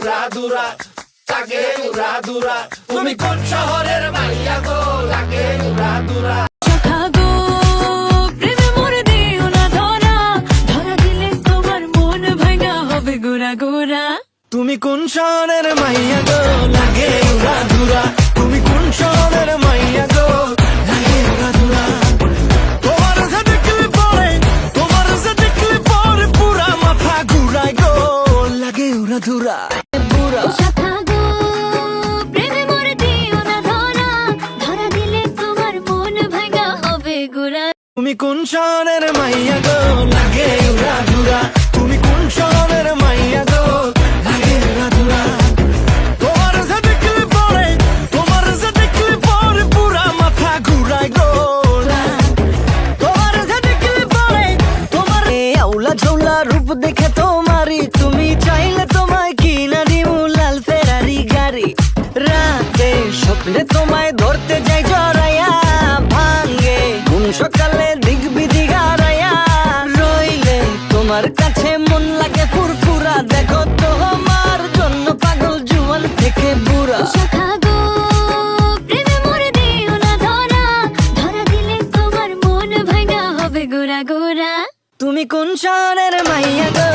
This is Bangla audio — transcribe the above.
উড়া দুরা লাগে উড়া দুরা তুমি কোন শহরের মাইয়া গো লাগে উড়া দুরা গো প্রেমে মরে দিও না ধরা ধরা দিলে তোমার মন ভাঙা হবে গোরা গোরা তুমি কোন শহরের মাইয়া গো লাগে উড়া দুরা তুমি কোন শহরের মাইয়া গো লাগে উড়া দুরা তোমার যে দেখলে পরে পুরা মাথা ঘুরায় গো লাগে উড়া দুরা বুড়া গো প্রেমে মরে দিও না ধরা ধরা দিলে তোমার মন ভাঙা হবে গোরা তুমি কোন শহরের মাইয়া গো লাগে উড়া দুরা তুমি কোন শহরের মাইয়া গো লাগে উড়া দুরা তোমার যে দেখলে পরে পুরা মাথা ঘুরায় গো তোমার যে দেখলে পরে তোমার আউলা ঝৌলা রূপ দেখে তোমারই তুমি চাইলে তোমায় কিনা দিমু লাল ফেরারি গাড়ি রাতে স্বপ্নে তোমায় ধরতে যাই জড়াইয়া ভাঙ্গে ঘুম সকালে দিক বিধি হারাইয়া রইলে তোমার কাছে মন লাগে ফুরফুরা দেখো তোমার জন্য পাগল জুয়ান থেকে বুড়া গো প্রেমে মরে দিও না ধরা ধরা দিলে তোমার মন ভাঙা হবে গোরা গোরা তুমি কোন শহরের মাইয়া গো